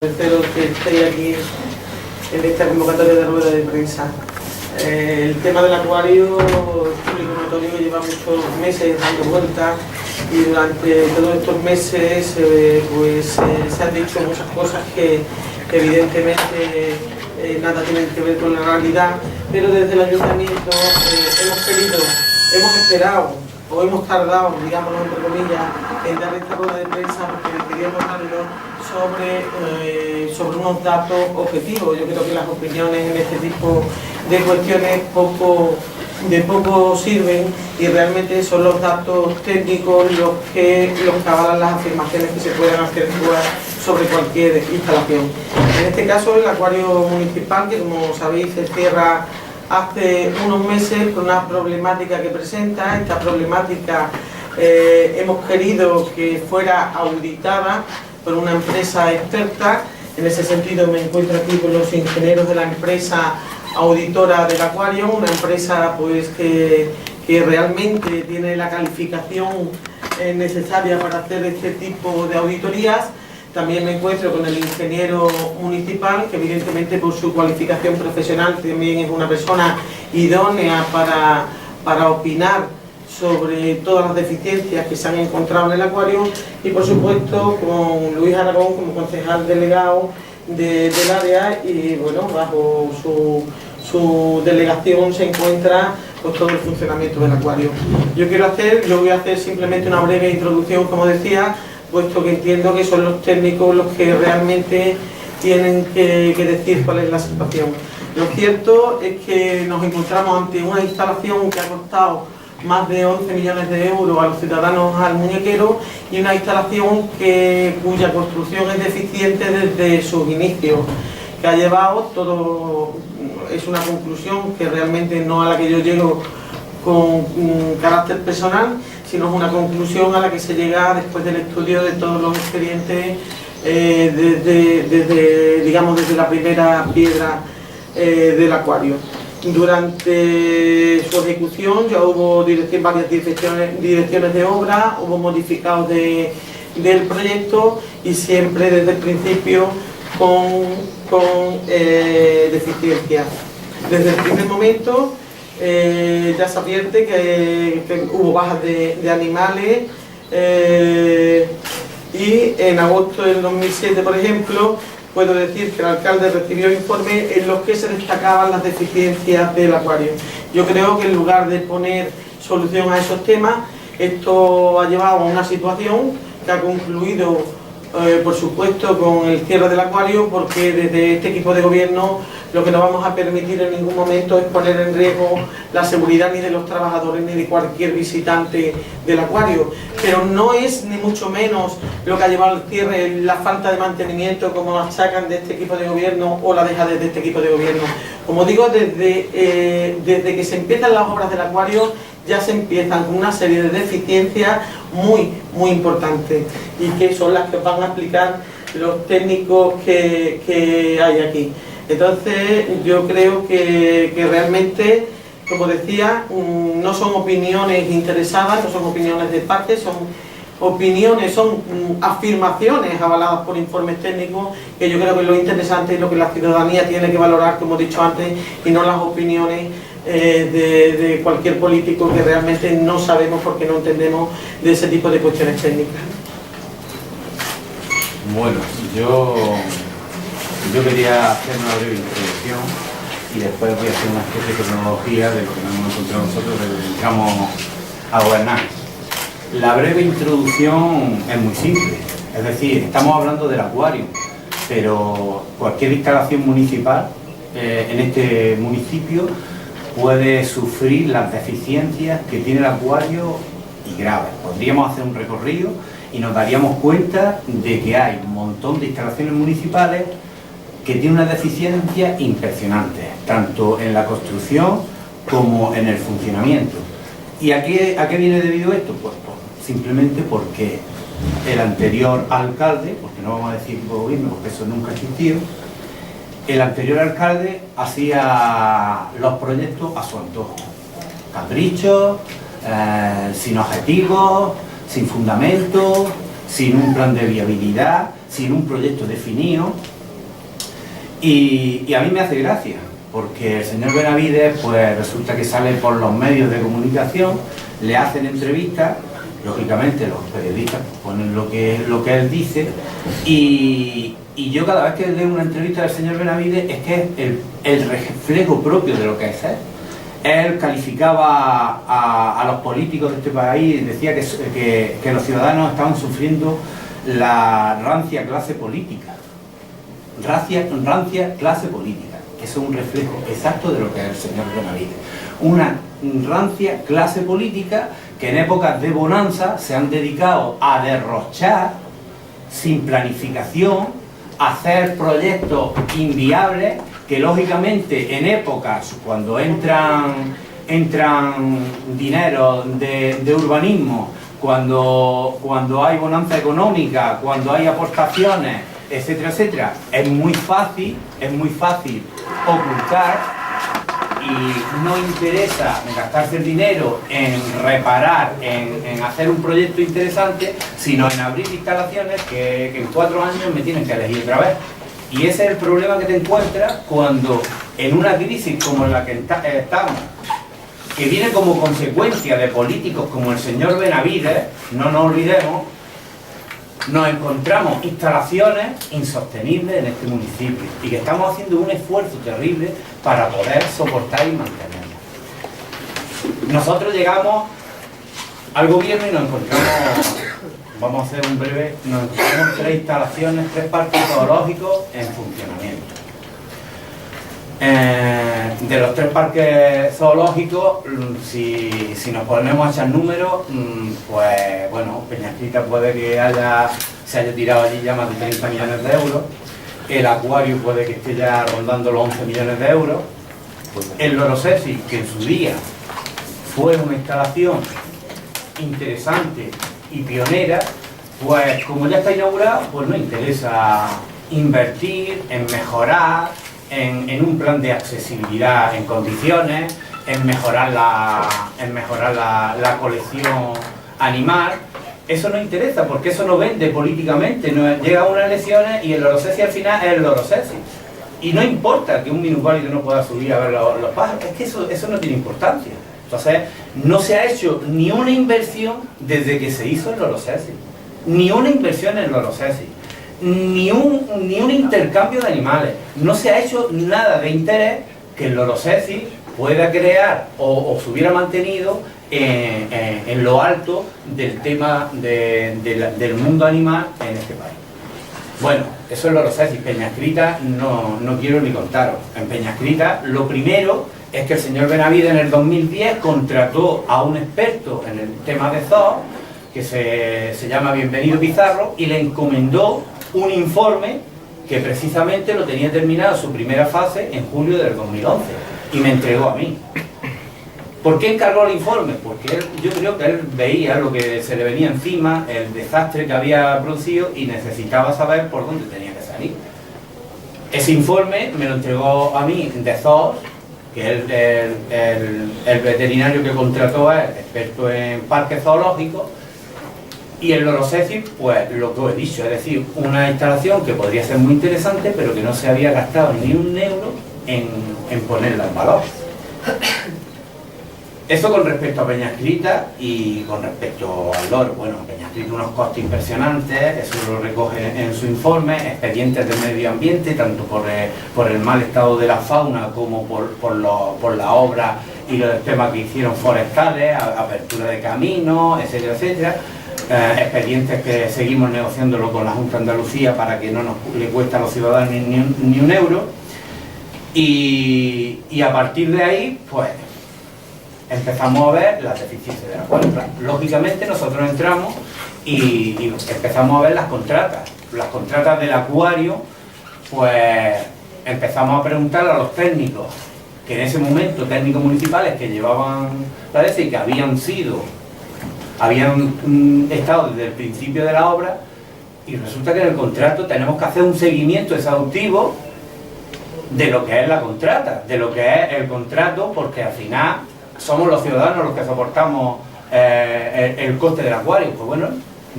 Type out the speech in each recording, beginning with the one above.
Espero que estéis aquí en esta convocatoria de rueda de prensa. El tema del acuario público notorio lleva muchos meses dando vueltas y durante todos estos meses se han dicho muchas cosas que evidentemente nada tienen que ver con la realidad, pero desde el ayuntamiento hemos esperado o hemos tardado, digámoslo entre comillas, en dar esta rueda de prensa porque queríamos darlo sobre unos datos objetivos. Yo creo que las opiniones en este tipo de cuestiones poco sirven y realmente son los datos técnicos los que avalan las afirmaciones que se puedan hacer sobre cualquier instalación. En este caso el acuario municipal, que como sabéis se cierra hace unos meses por una problemática que presenta. Esta problemática hemos querido que fuera auditada por una empresa experta. En ese sentido me encuentro aquí con los ingenieros de la empresa auditora del acuario, una empresa pues que realmente tiene la calificación necesaria para hacer este tipo de auditorías. También me encuentro con el ingeniero municipal, que evidentemente por su cualificación profesional también es una persona idónea para opinar sobre todas las deficiencias que se han encontrado en el acuario, y por supuesto con Luis Aragón como concejal delegado del área, y bueno, bajo su delegación se encuentra pues todo el funcionamiento del acuario. Yo voy a hacer simplemente una breve introducción, como decía, puesto que entiendo que son los técnicos los que realmente tienen que decir cuál es la situación. Lo cierto es que nos encontramos ante una instalación que ha costado más de 11 millones de euros a los ciudadanos al muñequero, y una instalación cuya construcción es deficiente desde sus inicios, que ha llevado todo, es una conclusión que realmente no a la que yo llego con carácter personal, sino es una conclusión a la que se llega después del estudio de todos los expedientes desde la primera piedra del acuario. Durante su ejecución ya hubo varias direcciones de obra, hubo modificados del proyecto, y siempre desde el principio con deficiencia. Desde el primer momento ya se advierte que hubo bajas de animales, y en agosto del 2007, por ejemplo, puedo decir que el alcalde recibió informes en los que se destacaban las deficiencias del acuario. Yo creo que en lugar de poner solución a esos temas, esto ha llevado a una situación que ha concluido, por supuesto, con el cierre del acuario, porque desde este equipo de gobierno lo que no vamos a permitir en ningún momento es poner en riesgo la seguridad ni de los trabajadores ni de cualquier visitante del acuario. Pero no es ni mucho menos lo que ha llevado al cierre la falta de mantenimiento, como achacan de este equipo de gobierno, o la dejadez de este equipo de gobierno. Como digo, desde que se empiezan las obras del acuario ya se empiezan con una serie de deficiencias muy importantes, y que son las que van a explicar los técnicos que hay aquí. Entonces yo creo que realmente, como decía, no son opiniones interesadas, no son opiniones de parte, son afirmaciones avaladas por informes técnicos, que yo creo que es lo interesante y lo que la ciudadanía tiene que valorar, como he dicho antes, y no las opiniones de cualquier político que realmente no sabemos porque no entendemos de ese tipo de cuestiones técnicas. Bueno, yo quería hacer una breve introducción y después voy a hacer una especie de cronología de lo que nos hemos encontrado nosotros que nos dedicamos a gobernar. La breve introducción es muy simple, es decir, estamos hablando del acuario, pero cualquier instalación municipal en este municipio puede sufrir las deficiencias que tiene el acuario, y graves. Podríamos hacer un recorrido y nos daríamos cuenta de que hay un montón de instalaciones municipales que tienen una deficiencia impresionante, tanto en la construcción como en el funcionamiento. ¿Y a qué viene debido esto? Pues simplemente porque el anterior alcalde, porque no vamos a decir gobierno porque eso nunca ha existido, el anterior alcalde hacía los proyectos a su antojo, caprichos, sin objetivos, sin fundamento, sin un plan de viabilidad, sin un proyecto definido. Y a mí me hace gracia, porque el señor Benavides pues resulta que sale por los medios de comunicación, le hacen entrevistas, lógicamente los periodistas ponen lo que él dice, y yo cada vez que leo una entrevista del señor Benavides es que es el reflejo propio de lo que es él. Él calificaba a los políticos de este país, decía que los ciudadanos estaban sufriendo la rancia clase política. Rancia clase política. Eso es un reflejo exacto de lo que es el señor Benavides. Una rancia clase política que en épocas de bonanza se han dedicado a derrochar sin planificación, a hacer proyectos inviables que lógicamente en épocas cuando entran dinero de urbanismo, cuando hay bonanza económica, cuando hay aportaciones, etcétera, etcétera, es muy fácil ocultar, y no interesa gastarse el dinero en reparar, en hacer un proyecto interesante, sino en abrir instalaciones que en 4 años me tienen que elegir otra vez. Y ese es el problema que te encuentras cuando en una crisis como en la que estamos, que viene como consecuencia de políticos como el señor Benavides, no nos olvidemos, nos encontramos instalaciones insostenibles en este municipio y que estamos haciendo un esfuerzo terrible para poder soportar y mantenerlas. Nosotros llegamos al gobierno y nos encontramos, vamos a hacer un breve, nos encontramos 3 instalaciones, 3 parques zoológicos en funcionamiento. De los 3 parques zoológicos, si nos ponemos a echar números, pues bueno, Peñascrita puede que se haya tirado allí ya más de 30 millones de euros, el acuario puede que esté ya rondando los 11 millones de euros, el Lorosesi, que en su día fue una instalación interesante y pionera, pues como ya está inaugurado, pues no interesa invertir en mejorar, en un plan de accesibilidad en condiciones, en mejorar la colección animal. Eso no interesa porque eso no vende políticamente, no, llega a unas elecciones y el Lorosesi al final es el Lorosesi. Y no importa que un minusválido no pueda subir a ver los pájaros, es que eso no tiene importancia. Entonces, no se ha hecho ni una inversión desde que se hizo el Lorosesi, ni una inversión en el Lorosesi, ni un intercambio de animales. No se ha hecho nada de interés que el Lorosesi pueda crear o se hubiera mantenido en lo alto del tema del mundo animal en este país. Bueno, eso es Lorosesi. Peñascrita no quiero ni contaros. En Peñascrita lo primero es que el señor Benavides en el 2010 contrató a un experto en el tema de zoos que se llama Bienvenido Pizarro y le encomendó un informe que precisamente lo tenía terminado su primera fase en julio del 2011 y me entregó a mí. ¿Por qué encargó el informe? Porque yo creo que él veía lo que se le venía encima, el desastre que había producido y necesitaba saber por dónde tenía que salir. Ese informe me lo entregó a mí de zoos, que el veterinario que contrató es experto en parques zoológicos. Y el Lorosesi, pues lo que os he dicho, es decir, una instalación que podría ser muy interesante, pero que no se había gastado ni un euro en ponerla en valor. Eso con respecto a Peñascrita y con respecto al loro. Bueno, Peñascrita unos costes impresionantes, eso lo recoge en su informe, expedientes de medio ambiente, tanto por el mal estado de la fauna como por la obra y los temas que hicieron forestales, apertura de caminos, etcétera, etcétera. Expedientes que seguimos negociándolo con la Junta de Andalucía para que no le cueste a los ciudadanos ni un euro. Y a partir de ahí, pues empezamos a ver las deficiencias de la cuenta. Lógicamente nosotros entramos y empezamos a ver las contratas del acuario. Pues empezamos a preguntar a los técnicos, que en ese momento, técnicos municipales que llevaban la DESE y que habían estado desde el principio de la obra, y resulta que en el contrato tenemos que hacer un seguimiento exhaustivo de lo que es la contrata, de lo que es el contrato, porque al final somos los ciudadanos los que soportamos el coste del acuario. Pues bueno,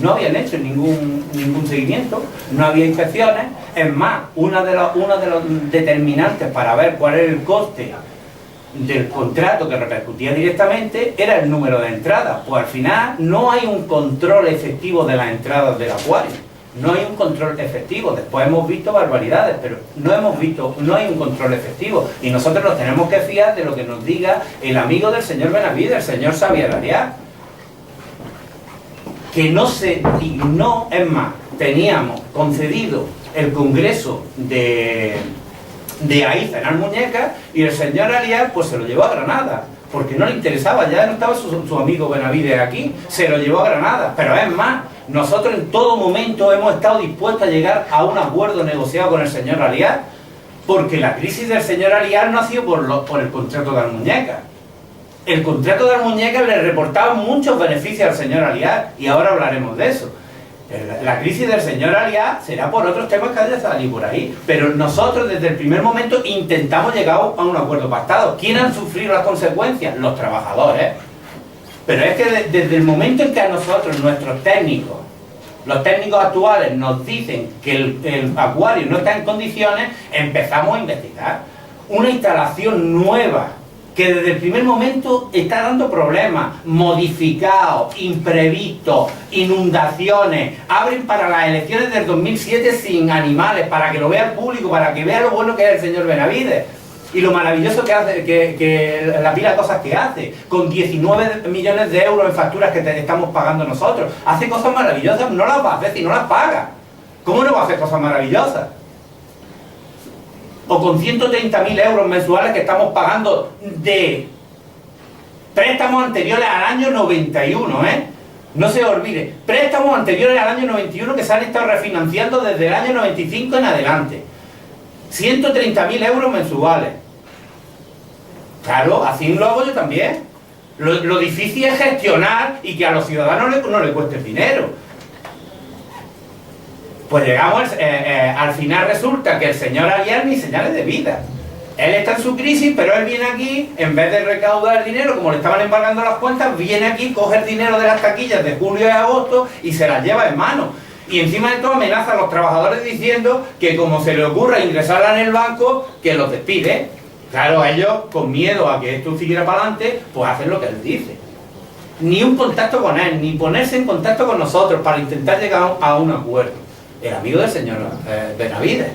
no habían hecho ningún seguimiento, no había inspecciones. Es más, uno de los determinantes para ver cuál era el coste del contrato que repercutía directamente era el número de entradas. Pues al final no hay un control efectivo de las entradas del acuario. No hay un control efectivo. Después hemos visto barbaridades, pero no hay un control efectivo. Y nosotros nos tenemos que fiar de lo que nos diga el amigo del señor Benavides, el señor Xavier Arias, que no se dignó. Es más, teníamos concedido el congreso de Aiza en Almuñécar y el señor Arias pues se lo llevó a Granada, porque no le interesaba, ya no estaba su amigo Benavides aquí, se lo llevó a Granada. Pero es más, nosotros en todo momento hemos estado dispuestos a llegar a un acuerdo negociado con el señor Arias, porque la crisis del señor Arias no ha sido por el contrato de Almuñécar. El contrato de Almuñécar le reportaba muchos beneficios al señor Arias, y ahora hablaremos de eso. La crisis del señor Arias será por otros temas que haya salido por ahí, pero nosotros desde el primer momento intentamos llegar a un acuerdo pactado. ¿Quién han sufrido las consecuencias? Los trabajadores. Pero es que desde el momento en que a nosotros, nuestros técnicos, los técnicos actuales nos dicen que el acuario no está en condiciones, empezamos a investigar. Una instalación nueva que desde el primer momento está dando problemas, modificados, imprevistos, inundaciones, abren para las elecciones del 2007 sin animales, para que lo vea el público, para que vea lo bueno que es el señor Benavides y lo maravilloso que hace, que la pila de cosas que hace, con 19 millones de euros en facturas que estamos pagando nosotros. Hace cosas maravillosas, no las va a hacer si no las paga. ¿Cómo no va a hacer cosas maravillosas? O con 130.000 euros mensuales que estamos pagando de préstamos anteriores al año 91, No se olvide, préstamos anteriores al año 91 que se han estado refinanciando desde el año 95 en adelante. 130.000 euros mensuales. Claro, así lo hago yo también. Lo difícil es gestionar y que a los ciudadanos no les cueste el dinero. Pues llegamos, al final resulta que el señor Arias ni señales de vida. Él está en su crisis, pero él viene aquí, en vez de recaudar dinero, como le estaban embargando las cuentas, viene aquí, coge el dinero de las taquillas de julio y agosto y se las lleva en mano. Y encima de todo amenaza a los trabajadores diciendo que como se le ocurra ingresarla en el banco, que los despide. Claro, ellos, con miedo a que esto siguiera para adelante, pues hacen lo que él dice. Ni un contacto con él, ni ponerse en contacto con nosotros para intentar llegar a un acuerdo. El amigo del señor Benavides.